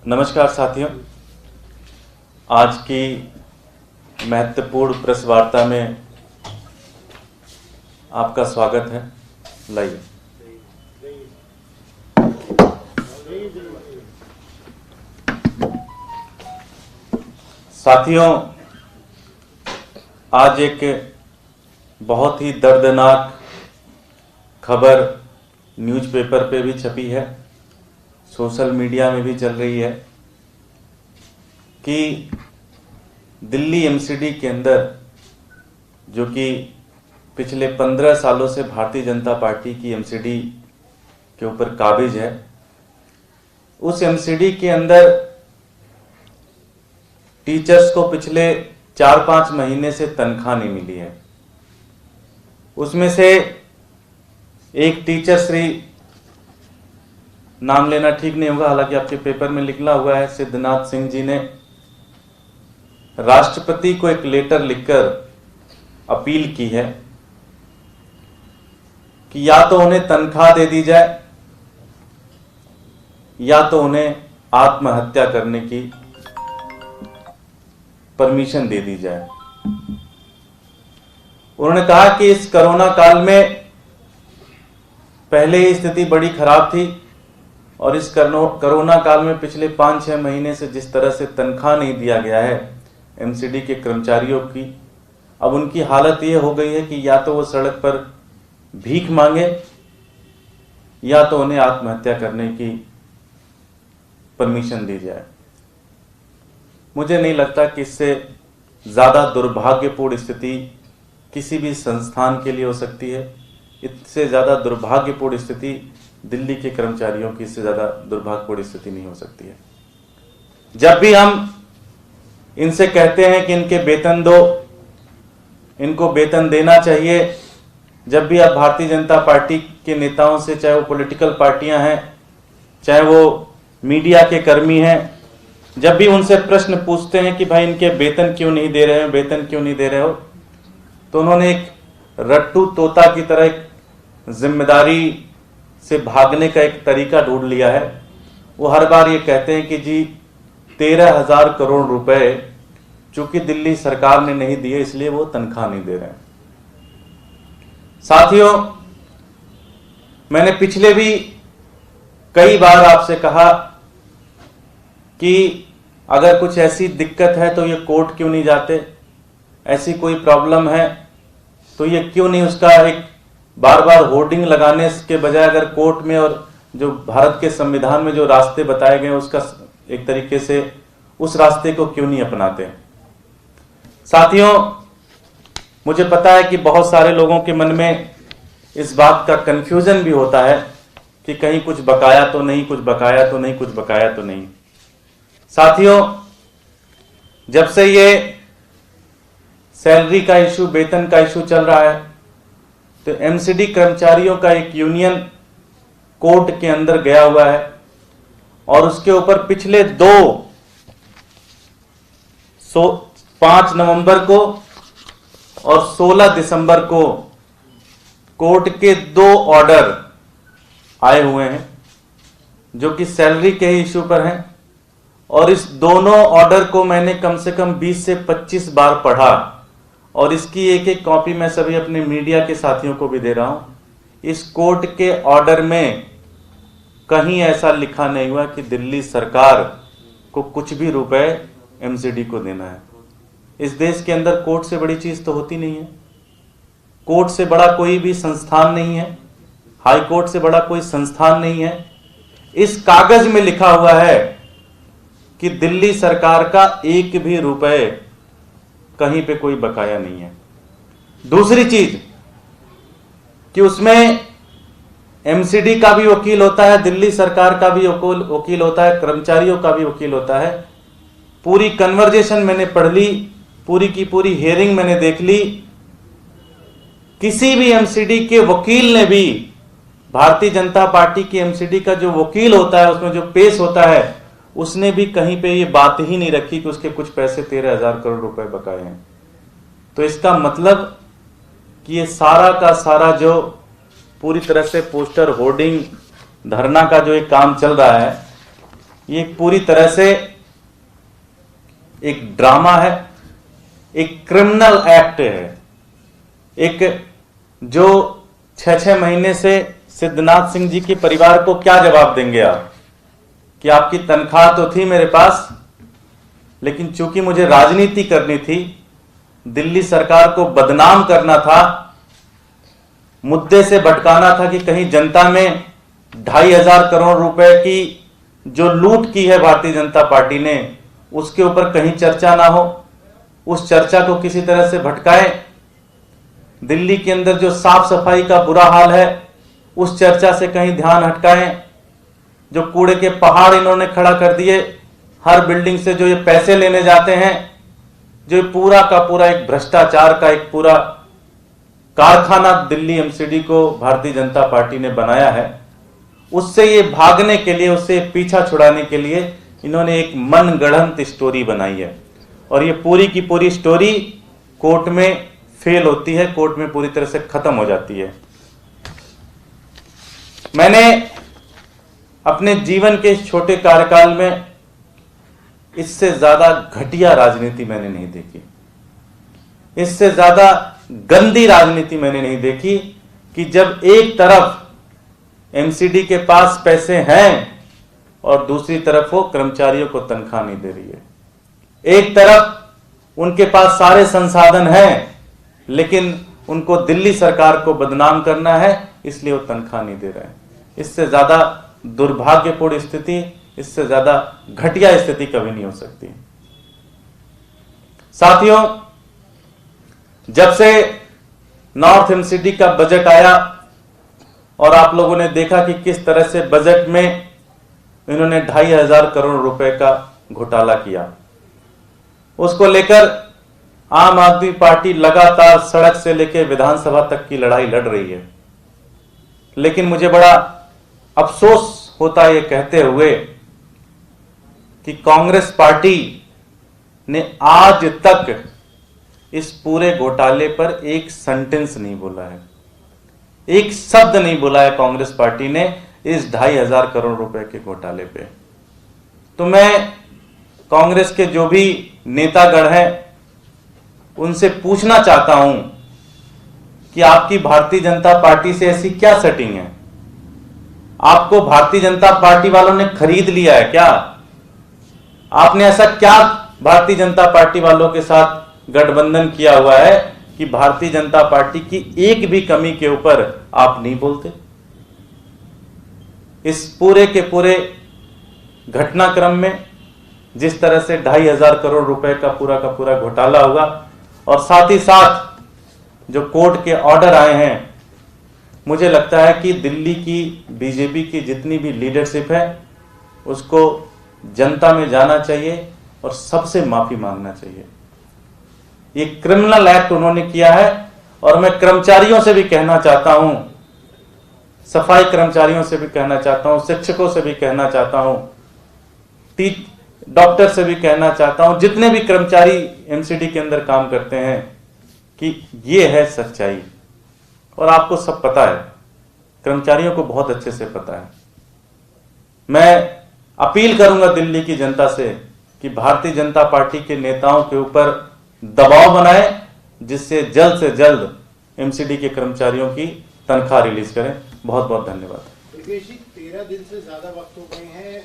नमस्कार साथियों, आज की महत्वपूर्ण प्रेस वार्ता में आपका स्वागत है। लाइए। साथियों, आज एक बहुत ही दर्दनाक खबर न्यूज़पेपर पे भी छपी है, सोशल मीडिया में भी चल रही है कि दिल्ली एमसीडी के अंदर, जो कि पिछले 15 सालों से भारतीय जनता पार्टी की एमसीडी के ऊपर काबिज है, उस एमसीडी के अंदर टीचर्स को पिछले 4-5 महीने से तनख्वाह नहीं मिली है। उसमें से एक टीचर श्री, नाम लेना ठीक नहीं होगा, हालांकि आपके पेपर में लिखा हुआ है, सिद्धनाथ सिंह जी ने राष्ट्रपति को एक लेटर लिखकर अपील की है कि या तो उन्हें तनख्वाह दे दी जाए या तो उन्हें आत्महत्या करने की परमिशन दे दी जाए। उन्होंने कहा कि इस कोरोना काल में पहले ही स्थिति बड़ी खराब थी और इस कोरोना काल में पिछले 5-6 महीने से जिस तरह से तनख्वाह नहीं दिया गया है एमसीडी के कर्मचारियों की, अब उनकी हालत ये हो गई है कि या तो वो सड़क पर भीख मांगे या तो उन्हें आत्महत्या करने की परमिशन दी जाए। मुझे नहीं लगता कि इससे ज़्यादा दुर्भाग्यपूर्ण स्थिति किसी भी संस्थान के लिए हो सकती है। इससे ज़्यादा दुर्भाग्यपूर्ण स्थिति दिल्ली के कर्मचारियों की, इससे ज़्यादा दुर्भाग्यपूर्ण स्थिति नहीं हो सकती है। जब भी हम इनसे कहते हैं कि इनके वेतन दो, इनको वेतन देना चाहिए, जब भी आप भारतीय जनता पार्टी के नेताओं से, चाहे वो पॉलिटिकल पार्टियां हैं, चाहे वो मीडिया के कर्मी हैं, जब भी उनसे प्रश्न पूछते हैं कि भाई इनके वेतन क्यों नहीं दे रहे हो, वेतन क्यों नहीं दे रहे हो, तो उन्होंने एक रट्टू तोता की तरह एक जिम्मेदारी से भागने का एक तरीका ढूंढ लिया है। वो हर बार ये कहते हैं कि जी 13,000 करोड़ रुपए चूंकि दिल्ली सरकार ने नहीं दिए इसलिए वो तनख्वाह नहीं दे रहे हैं। साथियों, मैंने पिछले भी कई बार आपसे कहा कि अगर कुछ ऐसी दिक्कत है तो ये कोर्ट क्यों नहीं जाते, ऐसी कोई प्रॉब्लम है तो ये क्यों नहीं उसका एक बार बार होर्डिंग लगाने के बजाय अगर कोर्ट में और जो भारत के संविधान में जो रास्ते बताए गए उसका एक तरीके से उस रास्ते को क्यों नहीं अपनाते। साथियों, मुझे पता है कि बहुत सारे लोगों के मन में इस बात का कंफ्यूजन भी होता है कि कहीं कुछ बकाया तो नहीं, कुछ बकाया तो नहीं, कुछ बकाया तो नहीं। साथियों, जब से ये सैलरी का इशू, वेतन का इशू चल रहा है, तो एमसीडी कर्मचारियों का एक यूनियन कोर्ट के अंदर गया हुआ है और उसके ऊपर पिछले 5 नवंबर को और 16 दिसंबर को कोर्ट के 2 ऑर्डर आए हुए हैं जो कि सैलरी के ही इशू पर हैं। और इस दोनों ऑर्डर को मैंने कम से कम 20 से 25 बार पढ़ा और इसकी एक कॉपी मैं सभी अपने मीडिया के साथियों को भी दे रहा हूं। इस कोर्ट के ऑर्डर में कहीं ऐसा लिखा नहीं हुआ कि दिल्ली सरकार को कुछ भी रुपए एमसीडी को देना है। इस देश के अंदर कोर्ट से बड़ी चीज तो होती नहीं है, कोर्ट से बड़ा कोई भी संस्थान नहीं है, हाई कोर्ट से बड़ा कोई संस्थान नहीं है। इस कागज में लिखा हुआ है कि दिल्ली सरकार का एक भी रुपए कहीं पे कोई बकाया नहीं है। दूसरी चीज कि उसमें एमसीडी का भी वकील होता है, दिल्ली सरकार का भी वकील होता है, कर्मचारियों का भी वकील होता है। पूरी कन्वर्जेशन मैंने पढ़ ली, पूरी की पूरी हियरिंग मैंने देख ली। किसी भी एमसीडी के वकील ने भी, भारतीय जनता पार्टी की एमसीडी का जो वकील होता है उसमें जो पेश होता है, उसने भी कहीं पे ये बात ही नहीं रखी कि उसके कुछ पैसे 13,000 करोड़ रुपए बकाए हैं। तो इसका मतलब कि ये सारा का सारा जो पूरी तरह से पोस्टर, होर्डिंग, धरना का जो एक काम चल रहा है, ये पूरी तरह से एक ड्रामा है, एक क्रिमिनल एक्ट है, एक जो 6-6 महीने से सिद्धनाथ सिंह जी के परिवार को क्या जवाब देंगे आप कि आपकी तनख्वाह तो थी मेरे पास, लेकिन चूंकि मुझे राजनीति करनी थी, दिल्ली सरकार को बदनाम करना था, मुद्दे से भटकाना था कि कहीं जनता में 2,500 करोड़ रुपए की जो लूट की है भारतीय जनता पार्टी ने, उसके ऊपर कहीं चर्चा ना हो, उस चर्चा को किसी तरह से भटकाएं। दिल्ली के अंदर जो साफ सफाई का बुरा हाल है, उस चर्चा से कहीं ध्यान हटकाएं। जो कूड़े के पहाड़ इन्होंने खड़ा कर दिए, हर बिल्डिंग से जो ये पैसे लेने जाते हैं, जो पूरा का पूरा एक भ्रष्टाचार का एक पूरा कारखाना दिल्ली एमसीडी को भारतीय जनता पार्टी ने बनाया है, उससे ये भागने के लिए, उससे पीछा छुड़ाने के लिए इन्होंने एक मनगढ़ंत स्टोरी बनाई है। और ये पूरी की पूरी स्टोरी कोर्ट में फेल होती है, कोर्ट में पूरी तरह से खत्म हो जाती है। मैंने अपने जीवन के इस छोटे कार्यकाल में इससे ज्यादा घटिया राजनीति मैंने नहीं देखी, इससे ज्यादा गंदी राजनीति मैंने नहीं देखी कि जब एक तरफ एमसीडी के पास पैसे हैं और दूसरी तरफ वो कर्मचारियों को तनख्वाह नहीं दे रही है। एक तरफ उनके पास सारे संसाधन हैं, लेकिन उनको दिल्ली सरकार को बदनाम करना है, इसलिए वो तनख्वाह नहीं दे रहे हैं। इससे ज्यादा दुर्भाग्यपूर्ण स्थिति, इससे ज्यादा घटिया स्थिति कभी नहीं हो सकती। साथियों, जब से नॉर्थ एमसीडी का बजट आया और आप लोगों ने देखा कि किस तरह से बजट में इन्होंने 2,500 करोड़ रुपए का घोटाला किया, उसको लेकर आम आदमी पार्टी लगातार सड़क से लेकर विधानसभा तक की लड़ाई लड़ रही है। लेकिन मुझे बड़ा अफसोस होता है ये कहते हुए कि कांग्रेस पार्टी ने आज तक इस पूरे घोटाले पर एक सेंटेंस नहीं बोला है, एक शब्द नहीं बोला है कांग्रेस पार्टी ने इस 2,500 करोड़ रुपए के घोटाले पे। तो मैं कांग्रेस के जो भी नेतागण हैं उनसे पूछना चाहता हूं कि आपकी भारतीय जनता पार्टी से ऐसी क्या सेटिंग है? आपको भारतीय जनता पार्टी वालों ने खरीद लिया है क्या? आपने ऐसा क्या भारतीय जनता पार्टी वालों के साथ गठबंधन किया हुआ है कि भारतीय जनता पार्टी की एक भी कमी के ऊपर आप नहीं बोलते? इस पूरे के पूरे घटनाक्रम में जिस तरह से 2,500 करोड़ रुपए का पूरा घोटाला हुआ और साथ ही साथ जो कोर्ट के ऑर्डर आए हैं, मुझे लगता है कि दिल्ली की बीजेपी की जितनी भी लीडरशिप है उसको जनता में जाना चाहिए और सबसे माफी मांगना चाहिए। ये क्रिमिनल एक्ट उन्होंने किया है और मैं कर्मचारियों से भी कहना चाहता हूं, सफाई कर्मचारियों से भी कहना चाहता हूं, शिक्षकों से भी कहना चाहता हूं, डॉक्टर से भी कहना चाहता हूं, जितने भी कर्मचारी एमसीडी के अंदर काम करते हैं कि ये है सच्चाई। और आपको सब पता है, कर्मचारियों को बहुत अच्छे से पता है। मैं अपील करूंगा दिल्ली की जनता से कि भारतीय जनता पार्टी के नेताओं के ऊपर दबाव बनाए, जिससे से जल्द एमसीडी के कर्मचारियों की तनख्वाह रिलीज करें। बहुत बहुत धन्यवाद। 13 दिन से ज्यादा वक्त हो गए हैं